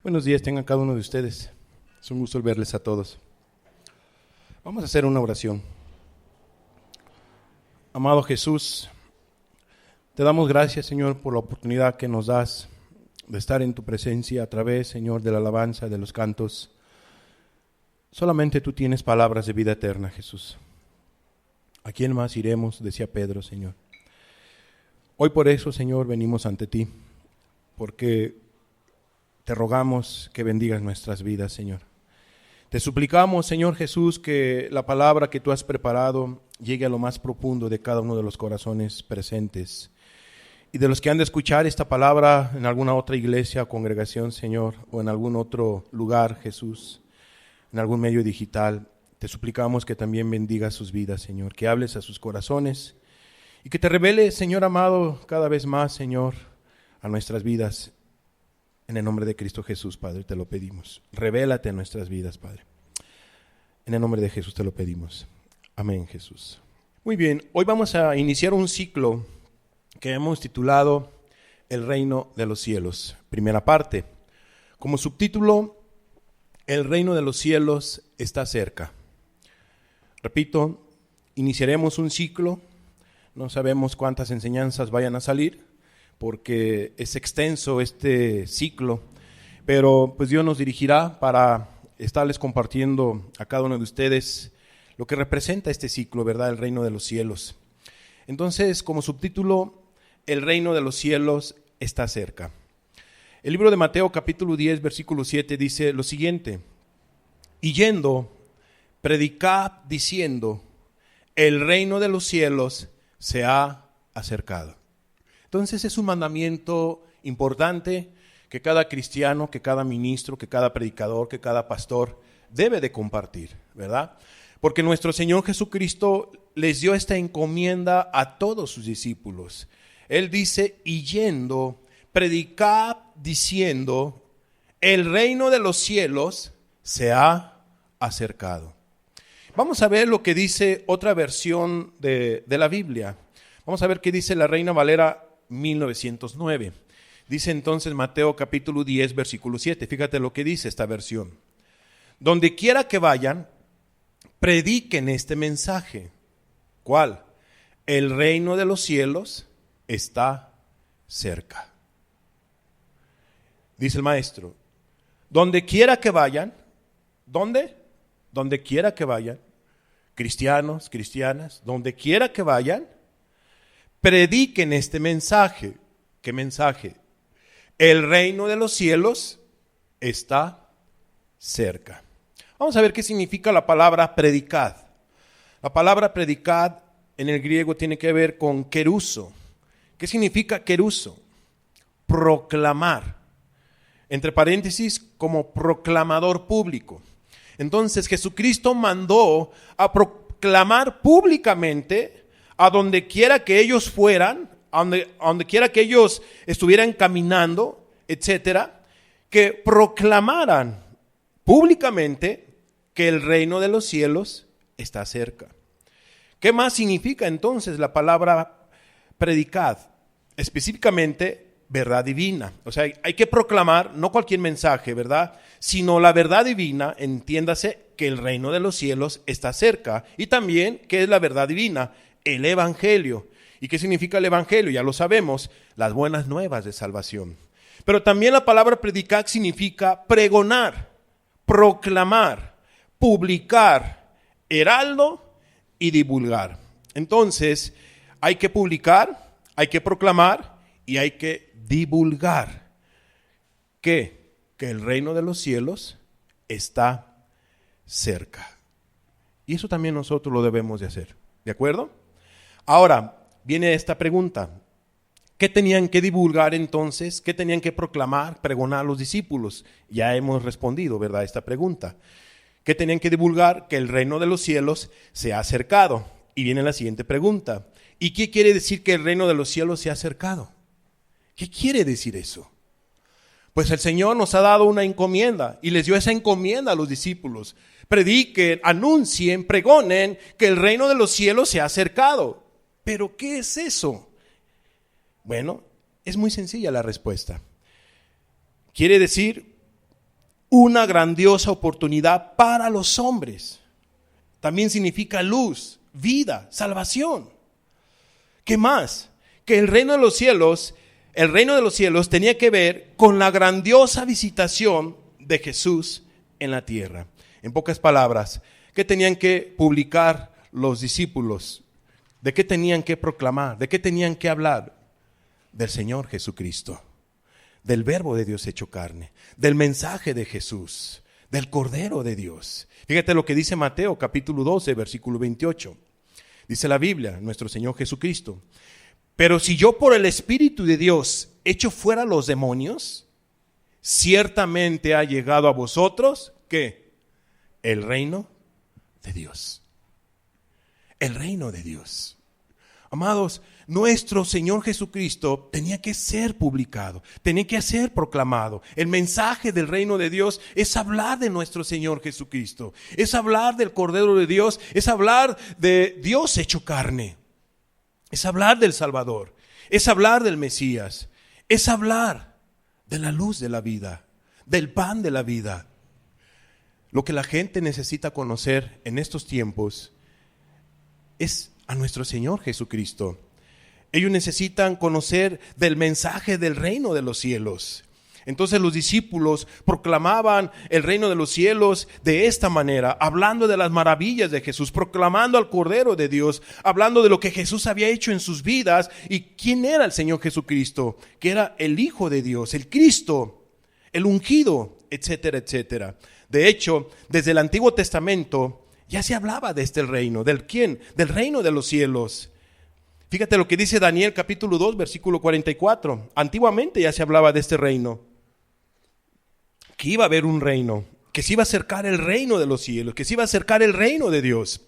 Buenos días tengan cada uno de ustedes. Es un gusto verles a todos. Vamos a hacer una oración. Amado Jesús, te damos gracias, Señor, por la oportunidad que nos das de estar en tu presencia a través, Señor, de la alabanza, de los cantos. Solamente tú tienes palabras de vida eterna, Jesús. ¿A quién más iremos?, decía Pedro, Señor. Hoy por eso, Señor, venimos ante ti, porque te rogamos que bendigas nuestras vidas, Señor. Te suplicamos, Señor Jesús, que la palabra que tú has preparado llegue a lo más profundo de cada uno de los corazones presentes. Y de los que han de escuchar esta palabra en alguna otra iglesia o congregación, Señor, o en algún otro lugar, Jesús, en algún medio digital, te suplicamos que también bendigas sus vidas, Señor, que hables a sus corazones y que te revele, Señor amado, cada vez más, Señor, a nuestras vidas. En el nombre de Cristo Jesús, Padre, te lo pedimos. Revélate en nuestras vidas, Padre. En el nombre de Jesús te lo pedimos. Amén, Jesús. Muy bien, hoy vamos a iniciar un ciclo que hemos titulado El Reino de los Cielos. Primera parte. Como subtítulo, El Reino de los Cielos está cerca. Repito, iniciaremos un ciclo. No sabemos cuántas enseñanzas vayan a salir, porque es extenso este ciclo, pero pues Dios nos dirigirá para estarles compartiendo a cada uno de ustedes lo que representa este ciclo, ¿verdad? El reino de los cielos. Entonces, como subtítulo, el reino de los cielos está cerca. El libro de Mateo capítulo 10, versículo 7 dice lo siguiente: y yendo, predicad diciendo, el reino de los cielos se ha acercado. Entonces es un mandamiento importante que cada cristiano, que cada ministro, que cada predicador, que cada pastor debe de compartir, ¿verdad? Porque nuestro Señor Jesucristo les dio esta encomienda a todos sus discípulos. Él dice, y yendo, predicad diciendo, el reino de los cielos se ha acercado. Vamos a ver lo que dice otra versión de la Biblia. Vamos a ver qué dice la Reina Valera 1909. Dice entonces Mateo capítulo 10, versículo 7. Fíjate lo que dice esta versión. Donde quiera que vayan, prediquen este mensaje. ¿Cuál? El reino de los cielos está cerca. Dice el maestro, donde quiera que vayan, ¿dónde? Donde quiera que vayan, cristianos, cristianas, donde quiera que vayan, prediquen este mensaje. ¿Qué mensaje? El reino de los cielos está cerca. Vamos a ver qué significa la palabra predicad. La palabra predicad en el griego tiene que ver con keruso. ¿Qué significa keruso? Proclamar. Entre paréntesis, como proclamador público. Entonces Jesucristo mandó a proclamar públicamente a donde quiera que ellos fueran, a donde quiera que ellos estuvieran caminando, etcétera, que proclamaran públicamente que el reino de los cielos está cerca. ¿Qué más significa entonces la palabra predicad? Específicamente, verdad divina. O sea, hay que proclamar no cualquier mensaje, ¿verdad? Sino la verdad divina, entiéndase que el reino de los cielos está cerca. Y también, ¿qué es la verdad divina? El evangelio. ¿Y qué significa el evangelio? Ya lo sabemos, las buenas nuevas de salvación. Pero también la palabra predicar significa pregonar, proclamar, publicar, heraldo y divulgar. Entonces, hay que publicar, hay que proclamar y hay que divulgar. ¿Qué? Que el reino de los cielos está cerca. Y eso también nosotros lo debemos de hacer. ¿De acuerdo? Ahora, viene esta pregunta. ¿Qué tenían que divulgar entonces? ¿Qué tenían que proclamar, pregonar los discípulos? Ya hemos respondido, ¿verdad?, esta pregunta. ¿Qué tenían que divulgar? Que el reino de los cielos se ha acercado. Y viene la siguiente pregunta. ¿Y qué quiere decir que el reino de los cielos se ha acercado? ¿Qué quiere decir eso? Pues el Señor nos ha dado una encomienda y les dio esa encomienda a los discípulos. Prediquen, anuncien, pregonen que el reino de los cielos se ha acercado. ¿Pero qué es eso? Bueno, es muy sencilla la respuesta. Quiere decir una grandiosa oportunidad para los hombres. También significa luz, vida, salvación. ¿Qué más? Que el reino de los cielos tenía que ver con la grandiosa visitación de Jesús en la tierra. En pocas palabras, ¿qué tenían que publicar los discípulos? ¿De qué tenían que proclamar? ¿De qué tenían que hablar? Del Señor Jesucristo, del Verbo de Dios hecho carne, del mensaje de Jesús, del Cordero de Dios. Fíjate lo que dice Mateo capítulo 12, versículo 28. Dice la Biblia, nuestro Señor Jesucristo: pero si yo por el Espíritu de Dios echo fuera los demonios, ciertamente ha llegado a vosotros, ¿qué? El reino de Dios. El reino de Dios. Amados, nuestro Señor Jesucristo tenía que ser publicado, tenía que ser proclamado. El mensaje del reino de Dios es hablar de nuestro Señor Jesucristo, es hablar del Cordero de Dios, es hablar de Dios hecho carne, es hablar del Salvador, es hablar del Mesías, es hablar de la luz de la vida, del pan de la vida. Lo que la gente necesita conocer en estos tiempos es a nuestro Señor Jesucristo. Ellos necesitan conocer del mensaje del reino de los cielos. Entonces los discípulos proclamaban el reino de los cielos de esta manera, hablando de las maravillas de Jesús, proclamando al Cordero de Dios, hablando de lo que Jesús había hecho en sus vidas y quién era el Señor Jesucristo, que era el Hijo de Dios, el Cristo, el ungido, etcétera, etcétera. De hecho, desde el Antiguo Testamento ya se hablaba de este reino. ¿Del quién? Del reino de los cielos. Fíjate lo que dice Daniel capítulo 2, versículo 44. Antiguamente ya se hablaba de este reino, que iba a haber un reino, que se iba a acercar el reino de los cielos, que se iba a acercar el reino de Dios.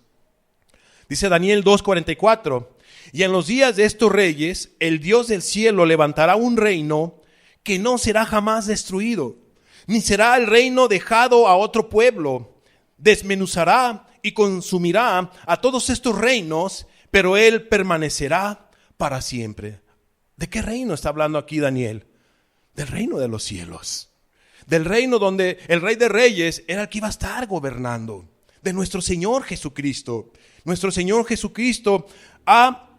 Dice Daniel 2, 44. Y en los días de estos reyes, el Dios del cielo levantará un reino que no será jamás destruido, ni será el reino dejado a otro pueblo. Desmenuzará y consumirá a todos estos reinos, pero él permanecerá para siempre. ¿De qué reino está hablando aquí Daniel? Del reino de los cielos, del reino donde el Rey de Reyes era el que iba a estar gobernando, de nuestro Señor Jesucristo. Nuestro Señor Jesucristo ha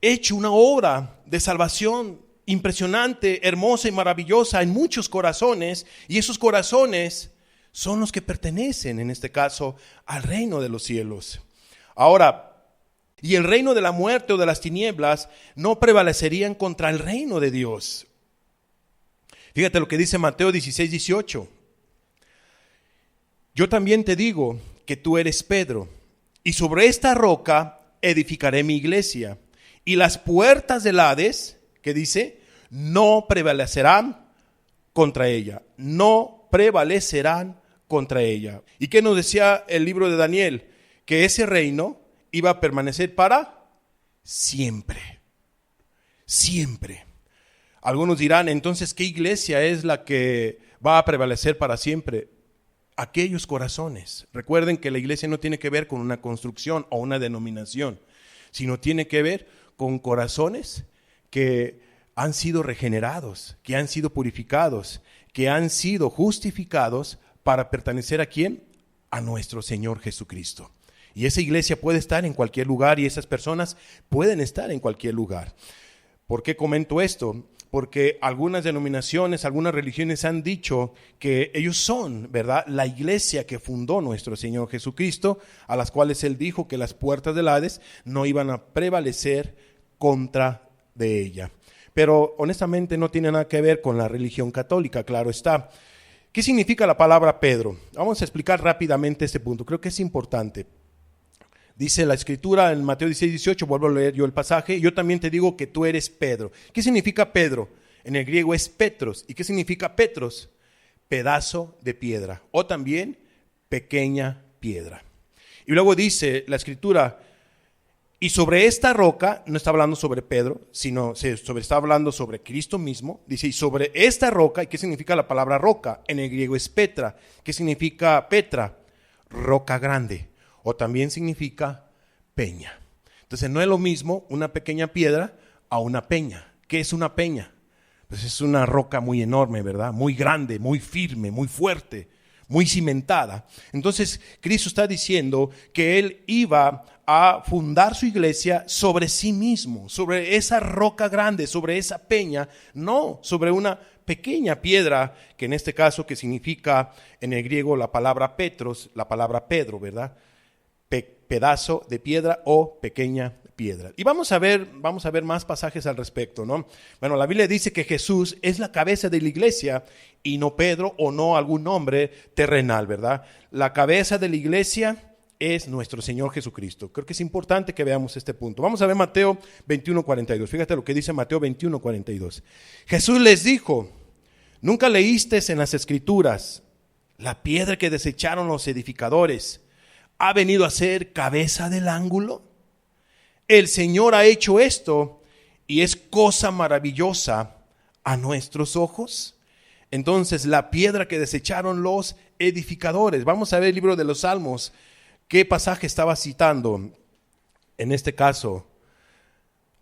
hecho una obra de salvación impresionante, hermosa y maravillosa en muchos corazones, y esos corazones son los que pertenecen, en este caso, al reino de los cielos. Ahora, y el reino de la muerte o de las tinieblas no prevalecerían contra el reino de Dios. Fíjate lo que dice Mateo 16, 18. Yo también te digo que tú eres Pedro, y sobre esta roca edificaré mi iglesia, y las puertas del Hades, ¿qué dice? No prevalecerán contra ella, no prevalecerán contra ella. ¿Y qué nos decía el libro de Daniel? Que ese reino iba a permanecer para siempre. Siempre. Algunos dirán, entonces, ¿qué iglesia es la que va a prevalecer para siempre? Aquellos corazones. Recuerden que la iglesia no tiene que ver con una construcción o una denominación, sino tiene que ver con corazones que han sido regenerados, que han sido purificados, que han sido justificados para pertenecer ¿a quién? A nuestro Señor Jesucristo. Y esa iglesia puede estar en cualquier lugar y esas personas pueden estar en cualquier lugar. ¿Por qué comento esto? Porque algunas denominaciones, algunas religiones han dicho que ellos son, ¿verdad?, la iglesia que fundó nuestro Señor Jesucristo, a las cuales Él dijo que las puertas del Hades no iban a prevalecer contra de ella. Pero honestamente no tiene nada que ver con la religión católica, claro está. ¿Qué significa la palabra Pedro? Vamos a explicar rápidamente este punto, creo que es importante. Dice la Escritura en Mateo 16, 18, vuelvo a leer yo el pasaje, yo también te digo que tú eres Pedro. ¿Qué significa Pedro? En el griego es Petros. ¿Y qué significa Petros? Pedazo de piedra o también pequeña piedra. Y luego dice la Escritura, y sobre esta roca, no está hablando sobre Pedro, sino está hablando sobre Cristo mismo. Dice, y sobre esta roca, ¿y qué significa la palabra roca? En el griego es Petra. ¿Qué significa Petra? Roca grande. O también significa peña. Entonces no es lo mismo una pequeña piedra a una peña. ¿Qué es una peña? Pues es una roca muy enorme, ¿verdad? Muy grande, muy firme, muy fuerte. muy cimentada. Entonces Cristo está diciendo que Él iba a fundar su iglesia sobre sí mismo, sobre esa roca grande, sobre esa peña, no sobre una pequeña piedra, que en este caso que significa en el griego la palabra Petros, la palabra Pedro, ¿verdad? Pedazo de piedra o pequeña piedra. Y vamos a ver más pasajes al respecto, ¿no? Bueno, la Biblia dice que Jesús es la cabeza de la iglesia y no Pedro o no algún hombre terrenal, ¿verdad? La cabeza de la iglesia es nuestro Señor Jesucristo. Creo que es importante que veamos este punto. Vamos a ver Mateo 21:42. Fíjate lo que dice Mateo 21:42. Jesús les dijo: ¿nunca leísteis en las Escrituras, la piedra que desecharon los edificadores ha venido a ser cabeza del ángulo? El Señor ha hecho esto y es cosa maravillosa a nuestros ojos. Entonces, la piedra que desecharon los edificadores. Vamos a ver el libro de los Salmos. ¿Qué pasaje estaba citando? En este caso,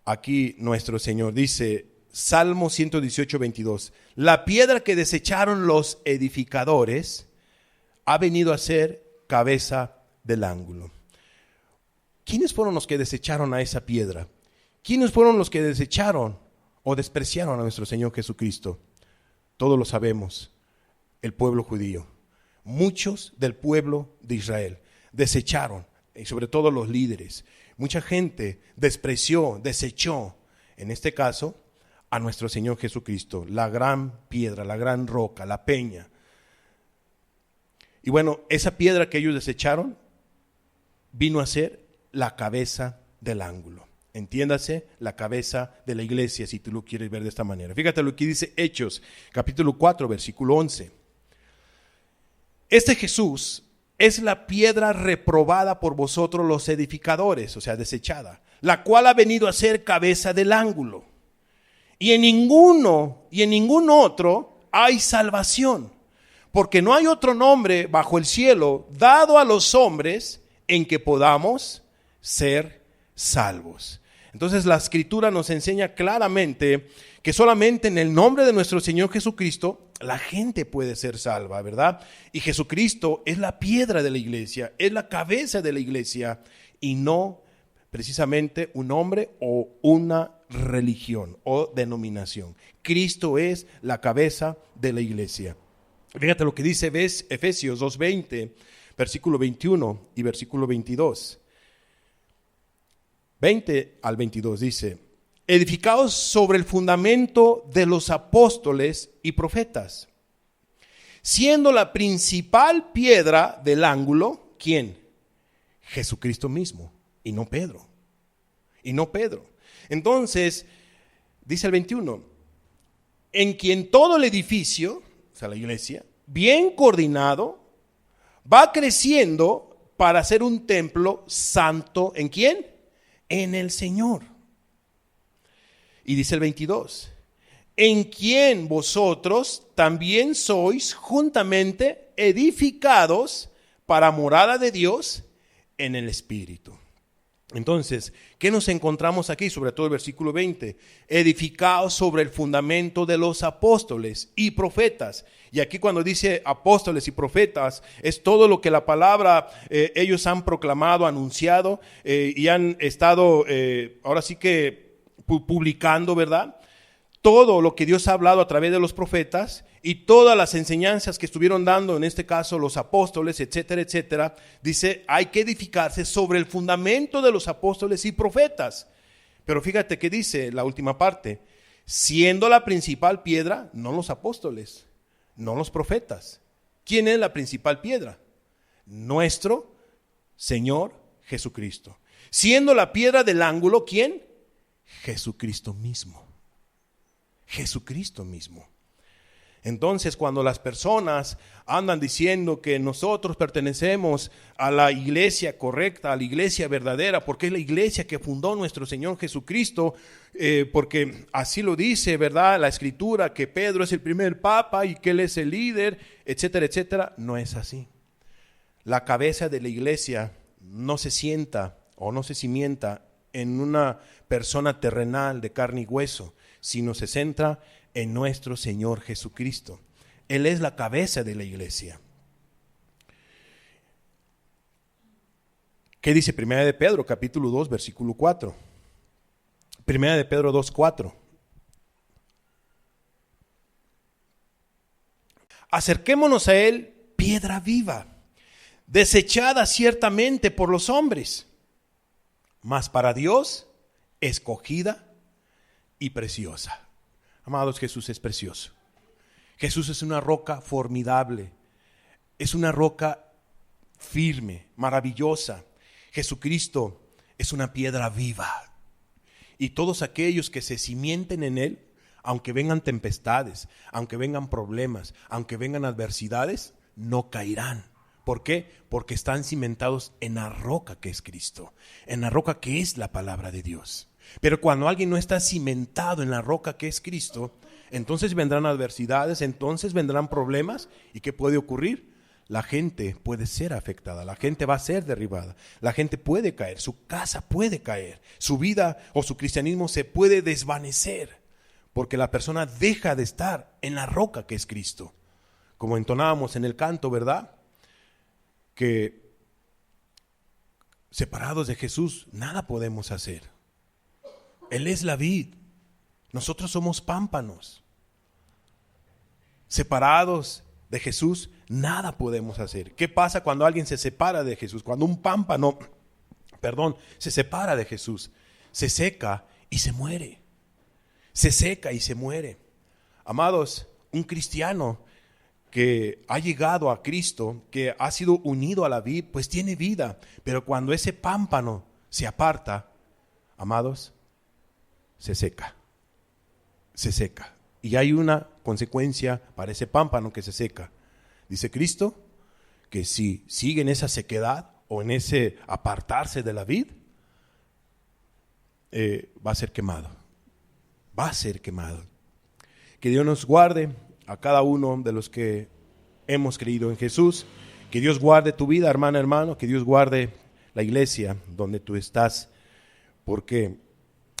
aquí nuestro Señor dice, Salmo 118:22. La piedra que desecharon los edificadores ha venido a ser cabeza del ángulo. ¿Quiénes fueron los que desecharon a esa piedra? ¿Quiénes fueron los que desecharon o despreciaron a nuestro Señor Jesucristo? Todos lo sabemos, el pueblo judío. Muchos del pueblo de Israel desecharon, y sobre todo los líderes. Mucha gente despreció, desechó, en este caso, a nuestro Señor Jesucristo, la gran piedra, la gran roca, la peña. Y bueno, esa piedra que ellos desecharon vino a ser la cabeza del ángulo. Entiéndase, la cabeza de la iglesia, si tú lo quieres ver de esta manera. Fíjate lo que dice Hechos, capítulo 4, versículo 11. Este Jesús es la piedra reprobada por vosotros los edificadores, o sea, desechada, la cual ha venido a ser cabeza del ángulo. Y en ningún otro hay salvación, porque no hay otro nombre bajo el cielo dado a los hombres en que podamos ser salvos. Entonces la Escritura nos enseña claramente que solamente en el nombre de nuestro Señor Jesucristo la gente puede ser salva, ¿verdad? Y Jesucristo es la piedra de la iglesia, es la cabeza de la iglesia y no precisamente un hombre o una religión o denominación. Cristo es la cabeza de la iglesia. Fíjate lo que dice Efesios 2:20, versículo 21 y versículo 22. 20 al 22 dice: edificados sobre el fundamento de los apóstoles y profetas, siendo la principal piedra del ángulo, ¿quién? Jesucristo mismo, y no Pedro. Entonces, dice el 21, en quien todo el edificio, o sea, la iglesia, bien coordinado, va creciendo para ser un templo santo, ¿en quién? En el Señor. Y dice el 22, en quien vosotros también sois juntamente edificados para morada de Dios en el Espíritu. Entonces, ¿qué nos encontramos aquí? Sobre todo el versículo 20, edificados sobre el fundamento de los apóstoles y profetas. Y aquí cuando dice apóstoles y profetas, es todo lo que la palabra ellos han proclamado, anunciado y han estado ahora sí que publicando, ¿verdad? Todo lo que Dios ha hablado a través de los profetas y todas las enseñanzas que estuvieron dando, en este caso los apóstoles, etcétera, etcétera, dice, hay que edificarse sobre el fundamento de los apóstoles y profetas. Pero fíjate que dice la última parte, siendo la principal piedra, no los apóstoles, no los profetas. ¿Quién es la principal piedra? Nuestro Señor Jesucristo. Siendo la piedra del ángulo, ¿quién? Jesucristo mismo. Jesucristo mismo. Entonces, cuando las personas andan diciendo que nosotros pertenecemos a la iglesia correcta, a la iglesia verdadera, porque es la iglesia que fundó nuestro Señor Jesucristo, porque así lo dice, ¿verdad? La Escritura, que Pedro es el primer papa y que él es el líder, etcétera, etcétera, no es así. La cabeza de la iglesia no se sienta o no se cimienta en una persona terrenal de carne y hueso, sino se centra en nuestro Señor Jesucristo. Él es la cabeza de la iglesia. ¿Qué dice Primera de Pedro, capítulo 2, versículo 4? Primera de Pedro 2, 4. Acerquémonos a él, piedra viva, desechada ciertamente por los hombres, mas para Dios escogida y preciosa. Amados, Jesús es precioso. Jesús es una roca formidable, es una roca firme, maravillosa. Jesucristo es una piedra viva. Y todos aquellos que se cimienten en él, aunque vengan tempestades, aunque vengan problemas, aunque vengan adversidades, no caerán. ¿Por qué? Porque están cimentados en la roca que es Cristo, en la roca que es la palabra de Dios. Pero cuando alguien no está cimentado en la roca que es Cristo, entonces vendrán adversidades, entonces vendrán problemas. ¿Y qué puede ocurrir? La gente puede ser afectada, la gente va a ser derribada, la gente puede caer, su casa puede caer, su vida o su cristianismo se puede desvanecer, porque la persona deja de estar en la roca que es Cristo. Como entonábamos en el canto, ¿verdad? Que separados de Jesús nada podemos hacer. Él es la vid, nosotros somos pámpanos. Separados de Jesús nada podemos hacer. ¿Qué pasa cuando alguien se separa de Jesús? Cuando un pámpano, se separa de Jesús, se seca y se muere. Se seca y se muere. Amados, un cristiano que ha llegado a Cristo, que ha sido unido a la vid, pues tiene vida. Pero cuando ese pámpano se aparta, amados, se seca. Se seca. Y hay una consecuencia para ese pámpano que se seca. Dice Cristo que si sigue en esa sequedad o en ese apartarse de la vid, va a ser quemado. Va a ser quemado. Que Dios nos guarde a cada uno de los que hemos creído en Jesús. Que Dios guarde tu vida, hermana, hermano. Que Dios guarde la iglesia donde tú estás. Porque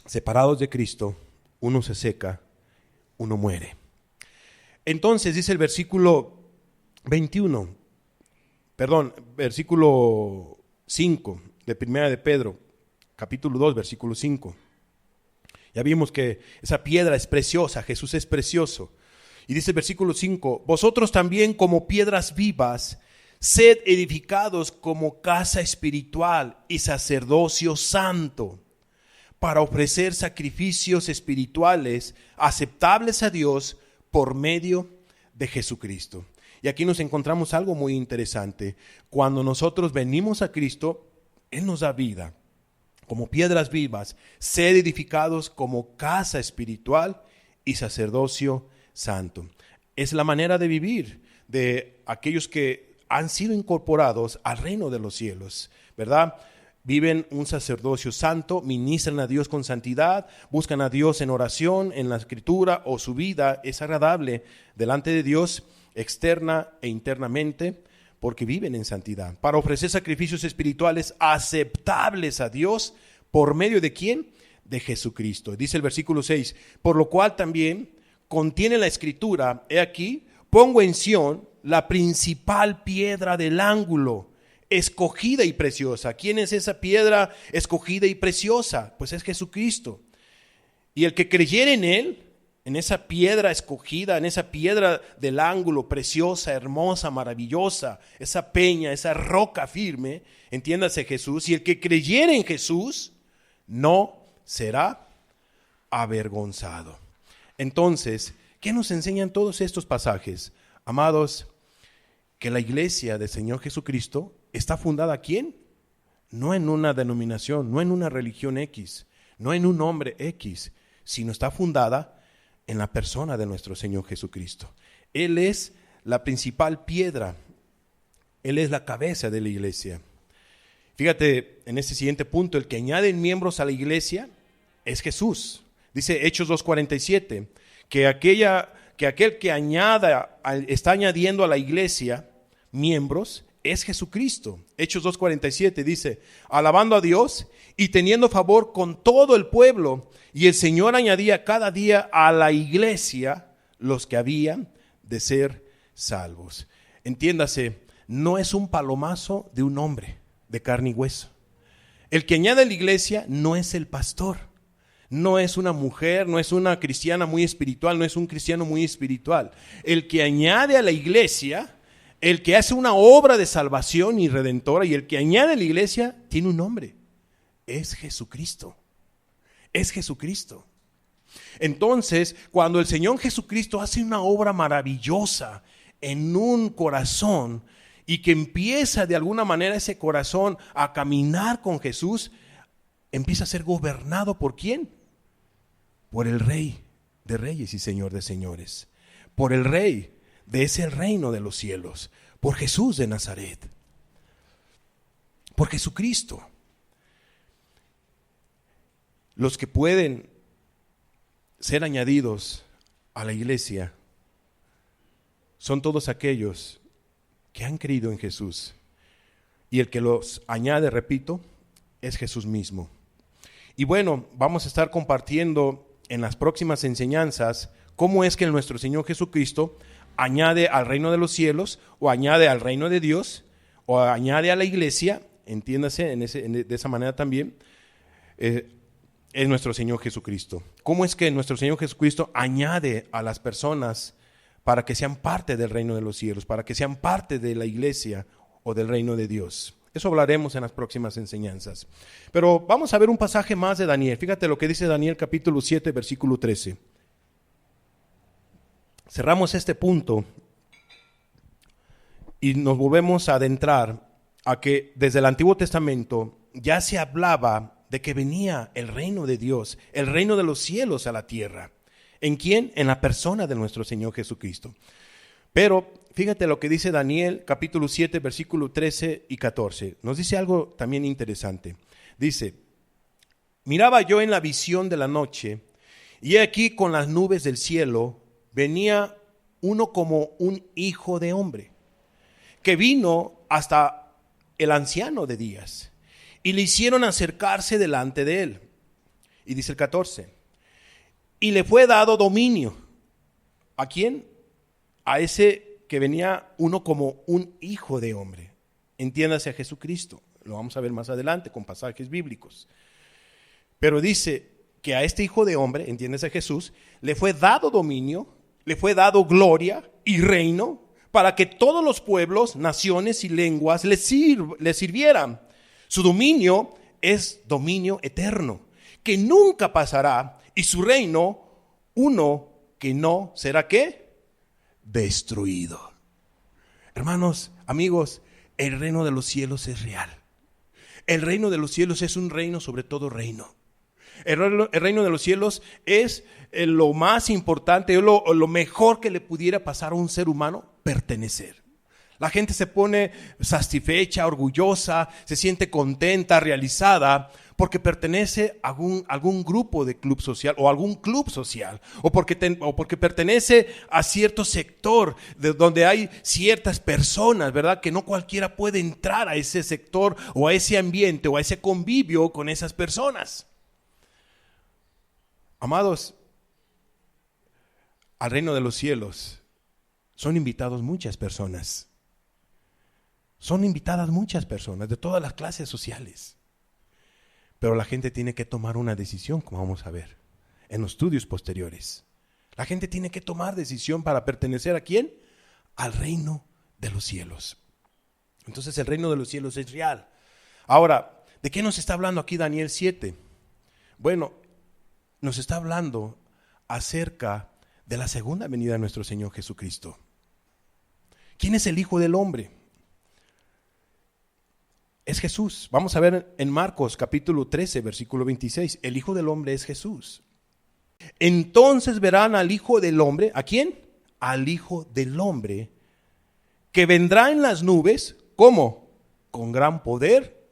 separados de Cristo, uno se seca, uno muere. Entonces dice el versículo 5 de Primera de Pedro, capítulo 2, versículo 5. Ya vimos que esa piedra es preciosa, Jesús es precioso. Y dice el versículo 5, vosotros también como piedras vivas, sed edificados como casa espiritual y sacerdocio santo, para ofrecer sacrificios espirituales aceptables a Dios por medio de Jesucristo. Y aquí nos encontramos algo muy interesante. Cuando nosotros venimos a Cristo, Él nos da vida. Como piedras vivas, sed edificados como casa espiritual y sacerdocio santo. Es la manera de vivir de aquellos que han sido incorporados al reino de los cielos, ¿verdad? Viven un sacerdocio santo, ministran a Dios con santidad, buscan a Dios en oración, en la escritura, o su vida es agradable delante de Dios, externa e internamente, porque viven en santidad, para ofrecer sacrificios espirituales aceptables a Dios, ¿por medio de quién? De Jesucristo. Dice el versículo 6, por lo cual también contiene la escritura, he aquí, pongo en Sión la principal piedra del ángulo, escogida y preciosa. ¿Quién es esa piedra escogida y preciosa? Pues es Jesucristo. Y el que creyere en Él, en esa piedra escogida, en esa piedra del ángulo preciosa, hermosa, maravillosa, esa peña, esa roca firme, entiéndase Jesús, y el que creyere en Jesús no será avergonzado. Entonces, ¿qué nos enseñan todos estos pasajes? Amados, que la iglesia del Señor Jesucristo está fundada ¿a quién? No en una denominación, no en una religión X, no en un hombre X, sino está fundada en la persona de nuestro Señor Jesucristo. Él es la principal piedra, Él es la cabeza de la iglesia. Fíjate en este siguiente punto, el que añade miembros a la iglesia es Jesús. Dice Hechos 2:47, que aquel que está añadiendo a la iglesia miembros es Jesucristo. Hechos 2:47 dice, alabando a Dios y teniendo favor con todo el pueblo, y el Señor añadía cada día a la iglesia los que habían de ser salvos. Entiéndase, no es un palomazo de un hombre de carne y hueso. El que añade a la iglesia no es el pastor, no es una mujer, no es una cristiana muy espiritual, no es un cristiano muy espiritual. El que añade a la iglesia, el que hace una obra de salvación y redentora, y el que añade a la iglesia tiene un nombre: es Jesucristo. Es Jesucristo. Entonces, cuando el Señor Jesucristo hace una obra maravillosa en un corazón y que empieza de alguna manera ese corazón a caminar con Jesús, empieza a ser gobernado ¿por quién? Por el Rey de Reyes y Señor de Señores, por el Rey de ese reino de los cielos, por Jesús de Nazaret, por Jesucristo. Los que pueden ser añadidos a la iglesia son todos aquellos que han creído en Jesús. Y el que los añade, repito, es Jesús mismo. Y bueno, vamos a estar compartiendo en las próximas enseñanzas cómo es que nuestro Señor Jesucristo añade al reino de los cielos, o añade al reino de Dios, o añade a la iglesia, entiéndase de esa manera también, es nuestro Señor Jesucristo. ¿Cómo es que nuestro Señor Jesucristo añade a las personas para que sean parte del reino de los cielos, para que sean parte de la iglesia o del reino de Dios? Eso hablaremos en las próximas enseñanzas. Pero vamos a ver un pasaje más de Daniel. Fíjate lo que dice Daniel capítulo 7, versículo 13. Cerramos este punto y nos volvemos a adentrar a que desde el Antiguo Testamento ya se hablaba de que venía el reino de Dios, el reino de los cielos a la tierra. ¿En quién? En la persona de nuestro Señor Jesucristo. Pero fíjate lo que dice Daniel capítulo 7, versículo 13 y 14. Nos dice algo también interesante. Dice: miraba yo en la visión de la noche, y he aquí con las nubes del cielo venía uno como un hijo de hombre, que vino hasta el anciano de días, y le hicieron acercarse delante de él. Y dice el 14, y le fue dado dominio. ¿A quién? A ese que venía uno como un hijo de hombre. Entiéndase a Jesucristo. Lo vamos a ver más adelante con pasajes bíblicos. Pero dice que a este hijo de hombre, entiéndase a Jesús, le fue dado dominio, le fue dado gloria y reino, para que todos los pueblos, naciones y lenguas le sirvieran. Su dominio es dominio eterno, que nunca pasará, y su reino, uno que no será ¿qué? Destruido. Hermanos, amigos, el reino de los cielos es real. El reino de los cielos es un reino sobre todo reino. El reino de los cielos es lo más importante, lo mejor que le pudiera pasar a un ser humano: pertenecer. La gente se pone satisfecha, orgullosa, se siente contenta, realizada, porque pertenece a algún grupo de club social o algún club social, o porque pertenece a cierto sector donde hay ciertas personas, ¿verdad? Que no cualquiera puede entrar a ese sector o a ese ambiente o a ese convivio con esas personas. Amados, al reino de los cielos son invitados muchas personas. Son invitadas muchas personas de todas las clases sociales. Pero la gente tiene que tomar una decisión, como vamos a ver en los estudios posteriores. La gente tiene que tomar decisión para pertenecer ¿a quién? Al reino de los cielos. Entonces el reino de los cielos es real. Ahora, ¿de qué nos está hablando aquí Daniel 7? Bueno, nos está hablando acerca de la segunda venida de nuestro Señor Jesucristo. ¿Quién es el Hijo del Hombre? Es Jesús. Vamos a ver en Marcos capítulo 13, versículo 26. El Hijo del Hombre es Jesús. Entonces verán al Hijo del Hombre. ¿A quién? Al Hijo del Hombre, que vendrá en las nubes. ¿Cómo? Con gran poder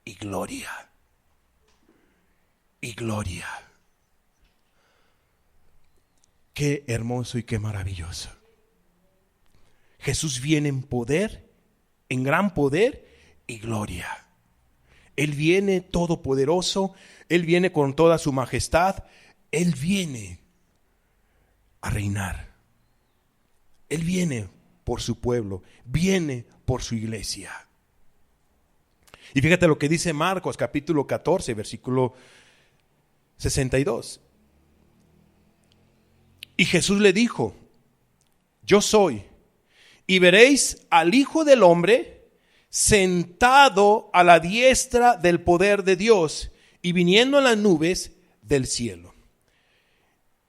y gloria. Y gloria. Qué hermoso y qué maravilloso. Jesús viene en poder, en gran poder y gloria. Él viene todopoderoso, Él viene con toda su majestad, Él viene a reinar. Él viene por su pueblo, viene por su iglesia. Y fíjate lo que dice Marcos capítulo 14, versículo 62. Y Jesús le dijo: yo soy, y veréis al Hijo del Hombre sentado a la diestra del poder de Dios y viniendo en las nubes del cielo.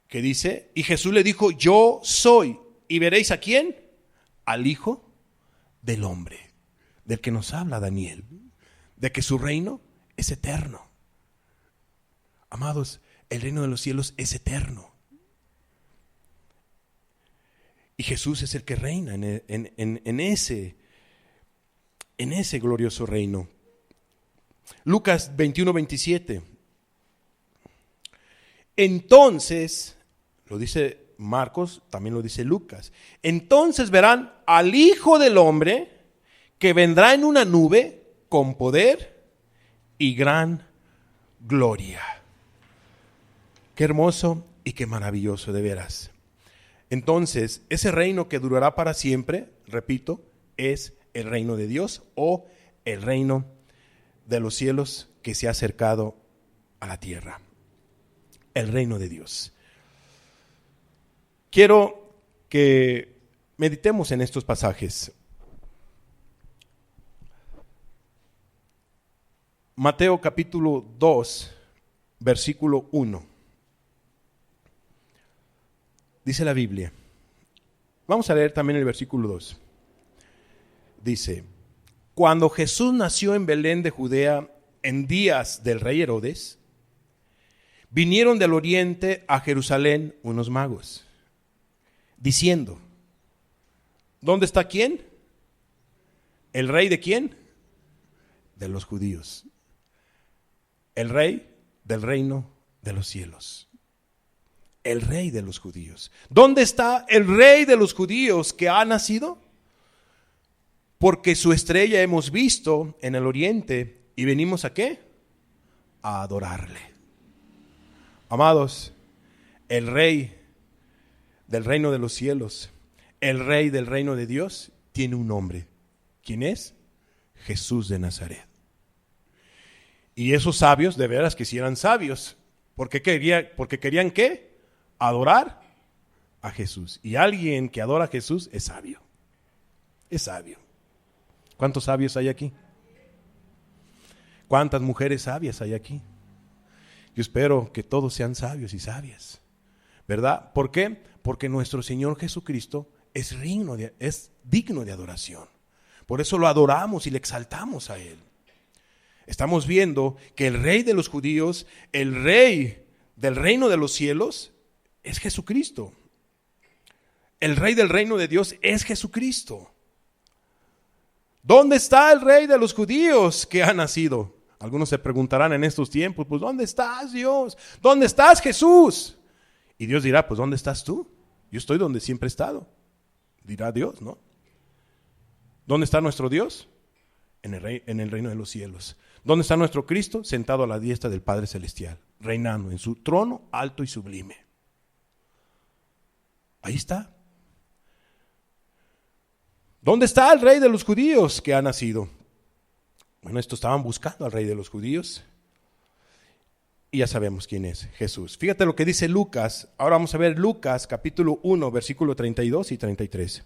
¿Qué dice? Y Jesús le dijo: yo soy, y veréis ¿a quién? Al Hijo del Hombre, del que nos habla Daniel, de que su reino es eterno. Amados, el reino de los cielos es eterno. Y Jesús es el que reina en ese glorioso reino. Lucas 21:27. Entonces, lo dice Marcos, también lo dice Lucas. Entonces verán al Hijo del Hombre que vendrá en una nube con poder y gran gloria. Qué hermoso y qué maravilloso, de veras. Entonces, ese reino que durará para siempre, repito, es el reino de Dios o el reino de los cielos que se ha acercado a la tierra. El reino de Dios. Quiero que meditemos en estos pasajes. Mateo capítulo 2, versículo 1. Dice la Biblia. Vamos a leer también el versículo 2. Dice: cuando Jesús nació en Belén de Judea en días del rey Herodes, vinieron del oriente a Jerusalén unos magos, diciendo: ¿dónde está quién? ¿El rey de quién? De los judíos. El rey del reino de los cielos. El rey de los judíos. ¿Dónde está el rey de los judíos que ha nacido? Porque su estrella hemos visto en el oriente y venimos ¿a qué? A adorarle. Amados, el rey del reino de los cielos, el rey del reino de Dios, tiene un nombre. ¿Quién es? Jesús de Nazaret. Y esos sabios, de veras que sí eran sabios. Porque querían ¿qué? Adorar a Jesús. Y alguien que adora a Jesús es sabio. Es sabio. ¿Cuántos sabios hay aquí? ¿Cuántas mujeres sabias hay aquí? Yo espero que todos sean sabios y sabias, ¿verdad? ¿Por qué? Porque nuestro Señor Jesucristo es digno de adoración. Por eso lo adoramos y le exaltamos a Él. Estamos viendo que el rey de los judíos, el rey del reino de los cielos, es Jesucristo. El rey del reino de Dios es Jesucristo. ¿Dónde está el rey de los judíos que ha nacido? Algunos se preguntarán en estos tiempos, pues ¿dónde estás, Dios? ¿Dónde estás, Jesús? Y Dios dirá, pues ¿dónde estás tú? Yo estoy donde siempre he estado. Dirá Dios, ¿no? ¿Dónde está nuestro Dios? En el reino de los cielos. ¿Dónde está nuestro Cristo? Sentado a la diestra del Padre Celestial, reinando en su trono alto y sublime. Ahí está. ¿Dónde está el rey de los judíos que ha nacido? Bueno, estos estaban buscando al rey de los judíos. Y ya sabemos quién es, Jesús. Fíjate lo que dice Lucas. Ahora vamos a ver Lucas capítulo 1, versículo 32 y 33.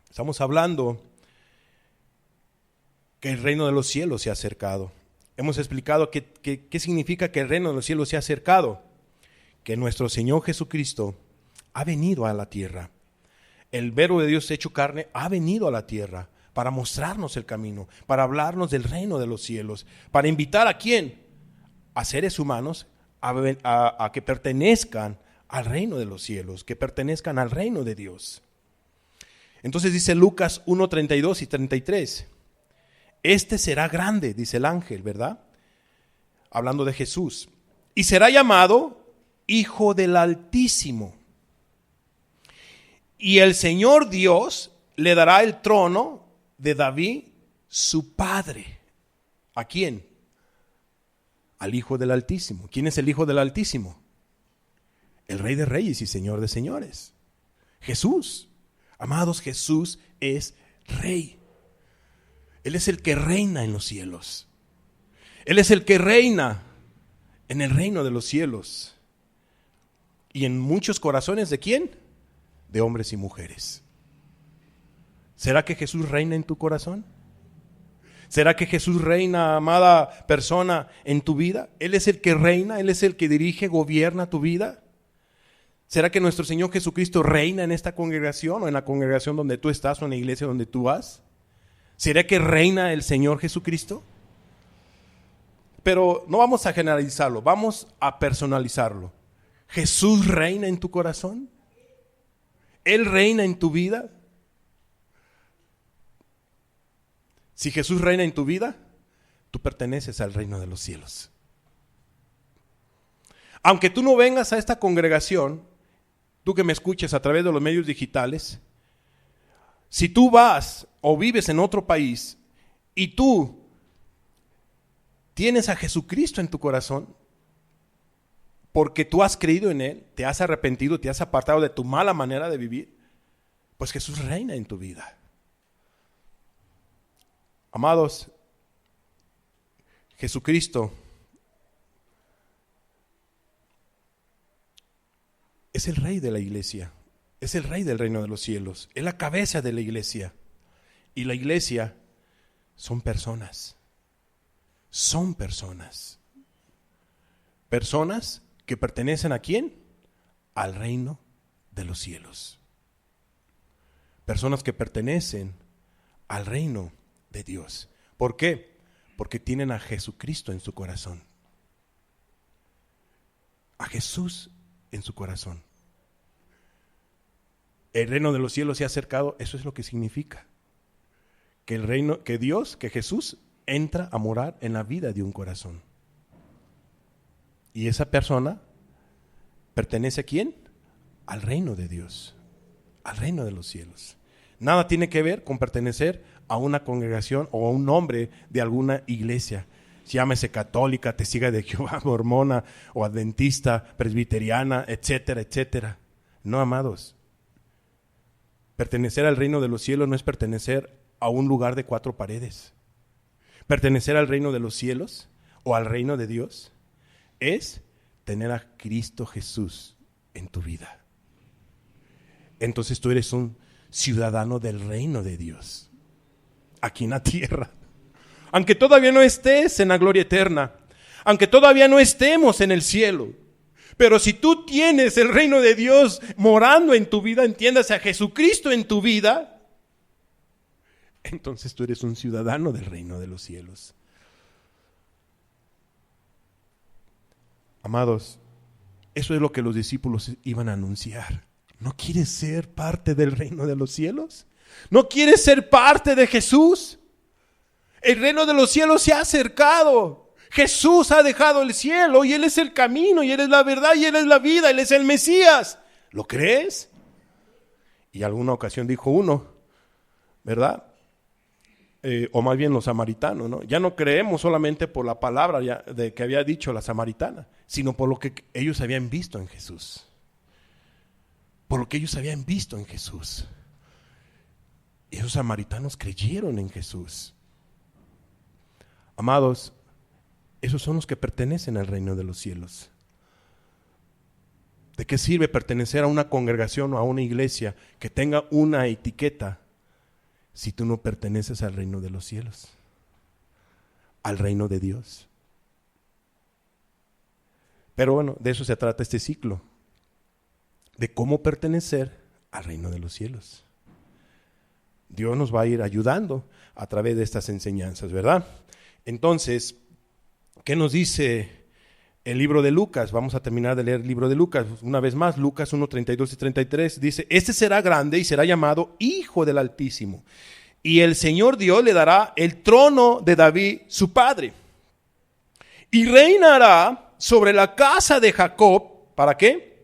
Estamos hablando que el reino de los cielos se ha acercado. Hemos explicado qué significa que el reino de los cielos se ha acercado. Que nuestro Señor Jesucristo ha venido a la tierra. El verbo de Dios hecho carne ha venido a la tierra para mostrarnos el camino, para hablarnos del reino de los cielos, para invitar ¿a quién? A seres humanos a que pertenezcan al reino de los cielos, que pertenezcan al reino de Dios. Entonces dice Lucas 1, 32 y 33. Este será grande, dice el ángel, ¿verdad? Hablando de Jesús. Y será llamado Hijo del Altísimo. Y el Señor Dios le dará el trono de David, su padre. ¿A quién? Al Hijo del Altísimo. ¿Quién es el Hijo del Altísimo? El Rey de Reyes y Señor de Señores. Jesús. Amados, Jesús es Rey. Él es el que reina en los cielos. Él es el que reina en el reino de los cielos. Y en muchos corazones, ¿de quién? De hombres y mujeres. ¿Será que Jesús reina en tu corazón? ¿Será que Jesús reina, amada persona, en tu vida? Él es el que reina, Él es el que dirige, gobierna tu vida. ¿Será que nuestro Señor Jesucristo reina en esta congregación o en la congregación donde tú estás o en la iglesia donde tú vas? ¿Será que reina el Señor Jesucristo? Pero no vamos a generalizarlo, vamos a personalizarlo. ¿Jesús reina en tu corazón? ¿Él reina en tu vida? Si Jesús reina en tu vida, tú perteneces al reino de los cielos. Aunque tú no vengas a esta congregación, tú que me escuches a través de los medios digitales, si tú vas o vives en otro país y tú tienes a Jesucristo en tu corazón, porque tú has creído en Él, te has arrepentido, te has apartado de tu mala manera de vivir, pues Jesús reina en tu vida. Amados, Jesucristo es el Rey de la iglesia, es el Rey del reino de los cielos, es la cabeza de la iglesia. Y la iglesia son personas, personas que pertenecen ¿a quién? Al reino de los cielos. Personas que pertenecen al reino de Dios. ¿Por qué? Porque tienen a Jesucristo en su corazón. A Jesús en su corazón. El reino de los cielos se ha acercado, eso es lo que significa. Que el reino, que Dios, que Jesús entra a morar en la vida de un corazón. Y esa persona pertenece ¿a quién? Al reino de Dios, al reino de los cielos. Nada tiene que ver con pertenecer a una congregación o a un nombre de alguna iglesia. Llámese católica, testiga de Jehová, mormona o adventista, presbiteriana, etcétera, etcétera. No, amados. Pertenecer al reino de los cielos no es pertenecer a un lugar de 4 paredes. Pertenecer al reino de los cielos o al reino de Dios es tener a Cristo Jesús en tu vida. Entonces tú eres un ciudadano del reino de Dios, aquí en la tierra. Aunque todavía no estés en la gloria eterna, aunque todavía no estemos en el cielo, pero si tú tienes el reino de Dios morando en tu vida, entiendas a Jesucristo en tu vida, entonces tú eres un ciudadano del reino de los cielos. Amados, eso es lo que los discípulos iban a anunciar. ¿No quieres ser parte del reino de los cielos? ¿No quieres ser parte de Jesús? El reino de los cielos se ha acercado. Jesús ha dejado el cielo y Él es el camino y Él es la verdad y Él es la vida. Él es el Mesías. ¿Lo crees? Y alguna ocasión dijo uno, ¿verdad? O más bien los samaritanos, ¿no? Ya no creemos solamente por la palabra de que había dicho la samaritana, sino por lo que ellos habían visto en Jesús. Por lo que ellos habían visto en Jesús. Y esos samaritanos creyeron en Jesús. Amados, esos son los que pertenecen al reino de los cielos. ¿De qué sirve pertenecer a una congregación o a una iglesia que tenga una etiqueta si tú no perteneces al reino de los cielos? Al reino de Dios. Pero bueno, de eso se trata este ciclo. De cómo pertenecer al reino de los cielos. Dios nos va a ir ayudando a través de estas enseñanzas, ¿verdad? Entonces, ¿qué nos dice el libro de Lucas? Vamos a terminar de leer el libro de Lucas. Una vez más, Lucas 1, 32 y 33 dice: Este será grande y será llamado Hijo del Altísimo. Y el Señor Dios le dará el trono de David, su padre. Y reinará sobre la casa de Jacob, ¿para qué?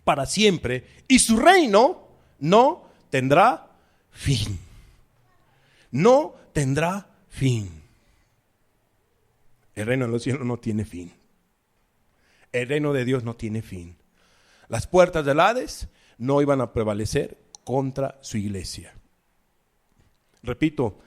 Para siempre. Y su reino no tendrá fin. No tendrá fin. El reino de los cielos no tiene fin. El reino de Dios no tiene fin. Las puertas del Hades no iban a prevalecer contra su iglesia. Repito,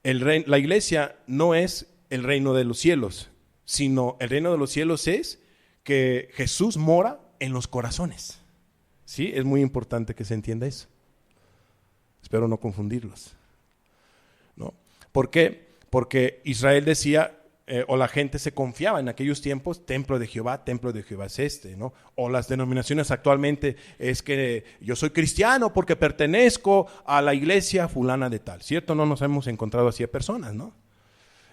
la iglesia no es el reino de los cielos, sino el reino de los cielos es que Jesús mora en los corazones. ¿Sí? Es muy importante que se entienda eso. Espero no confundirlos, ¿no? ¿Por qué? Porque Israel decía, o la gente se confiaba en aquellos tiempos, templo de Jehová es este, ¿no? O las denominaciones actualmente es que yo soy cristiano porque pertenezco a la iglesia fulana de tal, ¿cierto? No nos hemos encontrado así a personas, ¿no?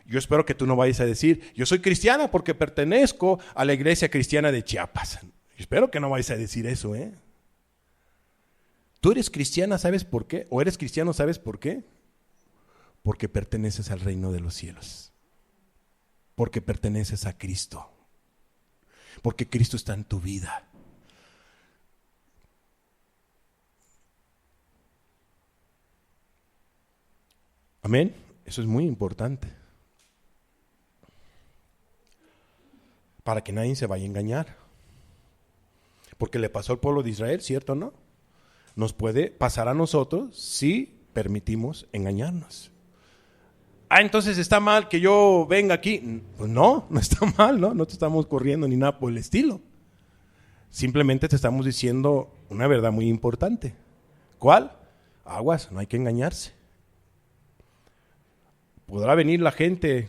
Yo espero que tú no vayas a decir, yo soy cristiana porque pertenezco a la iglesia cristiana de Chiapas. Espero que no vayas a decir eso, ¿eh? Tú eres cristiana, ¿sabes por qué? ¿O eres cristiano, sabes por qué? Porque perteneces al reino de los cielos. Porque perteneces a Cristo. Porque Cristo está en tu vida. Amén. Eso es muy importante. Para que nadie se vaya a engañar. Porque le pasó al pueblo de Israel, ¿cierto o no? Nos puede pasar a nosotros si permitimos engañarnos. Entonces está mal que yo venga aquí. Pues no está mal, ¿no? No te estamos corriendo ni nada por el estilo. Simplemente te estamos diciendo una verdad muy importante. ¿Cuál? Aguas, no hay que engañarse. Podrá venir la gente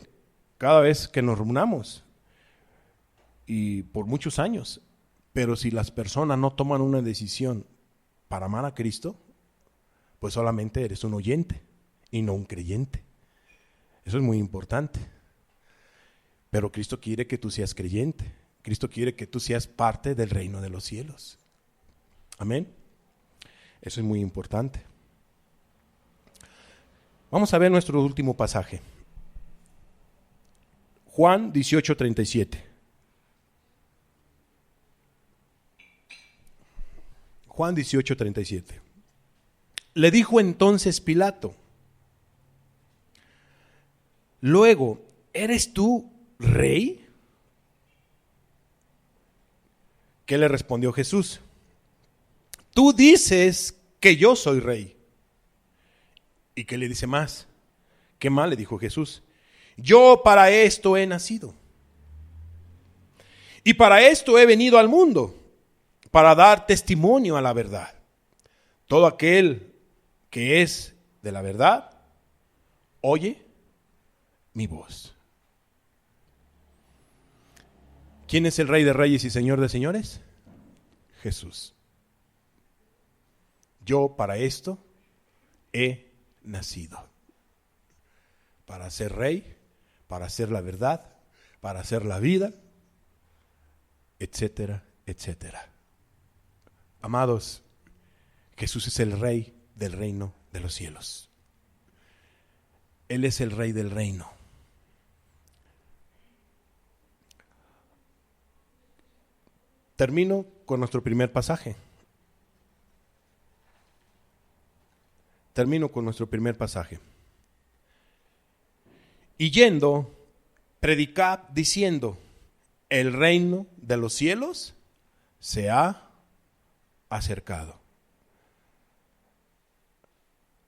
cada vez que nos reunamos y por muchos años, pero si las personas no toman una decisión para amar a Cristo, pues solamente eres un oyente y no un creyente. Eso es muy importante. Pero Cristo quiere que tú seas creyente. Cristo quiere que tú seas parte del reino de los cielos. Amén. Eso es muy importante. Vamos a ver nuestro último pasaje. Juan 18:37. Juan 18:37. Le dijo entonces Pilato: luego, ¿eres tú rey? ¿Qué le respondió Jesús? Tú dices que yo soy rey. ¿Y qué le dice más? ¿Qué más le dijo Jesús? Yo para esto he nacido. Y para esto he venido al mundo, para dar testimonio a la verdad. Todo aquel que es de la verdad, oye mi voz. ¿Quién es el Rey de Reyes y Señor de Señores? Jesús. Yo para esto he nacido. Para ser rey, para hacer la verdad, para hacer la vida, etcétera, etcétera. Amados, Jesús es el Rey del reino de los cielos. Él es el Rey del reino. Termino con nuestro primer pasaje. Y yendo, predicad diciendo, el reino de los cielos se ha acercado.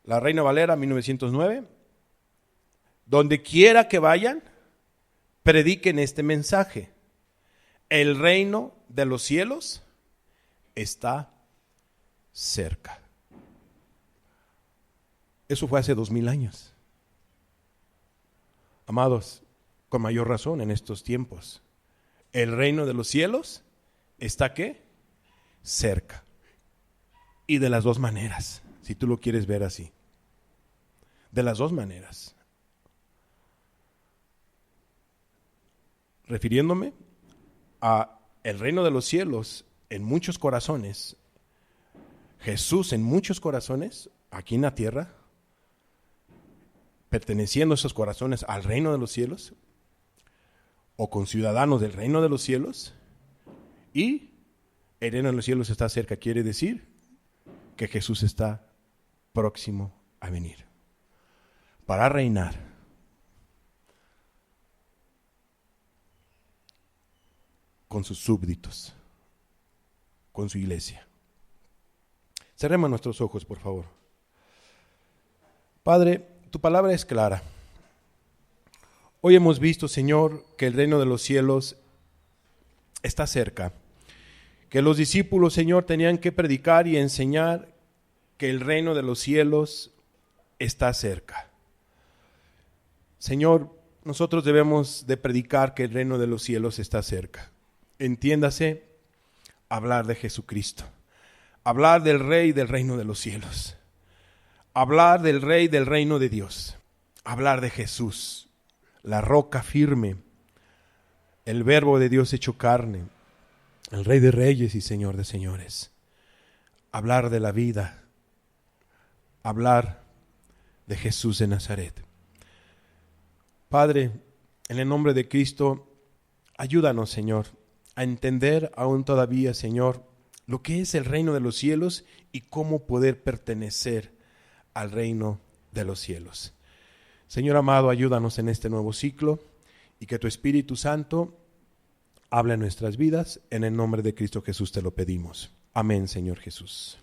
La Reina Valera, 1909. Donde quiera que vayan, prediquen este mensaje. El reino de los cielos está cerca. Eso fue hace 2000 años. Amados, con mayor razón en estos tiempos. El reino de los cielos está ¿qué? Cerca. Y de las dos maneras, si tú lo quieres ver así. De las dos maneras. Refiriéndome a el reino de los cielos en muchos corazones, Jesús en muchos corazones, aquí en la tierra, perteneciendo esos corazones al reino de los cielos, o con ciudadanos del reino de los cielos, y el reino de los cielos está cerca, quiere decir que Jesús está próximo a venir para reinar. Con sus súbditos, con su iglesia. Cerremos nuestros ojos, por favor. Padre, tu palabra es clara. Hoy hemos visto, Señor, que el reino de los cielos está cerca. Que los discípulos, Señor, tenían que predicar y enseñar que el reino de los cielos está cerca. Señor, nosotros debemos de predicar que el reino de los cielos está cerca. Entiéndase, hablar de Jesucristo. Hablar del Rey del reino de los cielos. Hablar del Rey del reino de Dios. Hablar de Jesús, la roca firme, el Verbo de Dios hecho carne, el Rey de reyes y Señor de señores. Hablar de la vida. Hablar de Jesús de Nazaret. Padre, en el nombre de Cristo, ayúdanos, Señor, a entender aún todavía, Señor, lo que es el reino de los cielos y cómo poder pertenecer al reino de los cielos. Señor amado, ayúdanos en este nuevo ciclo y que tu Espíritu Santo hable en nuestras vidas. En el nombre de Cristo Jesús te lo pedimos. Amén, Señor Jesús.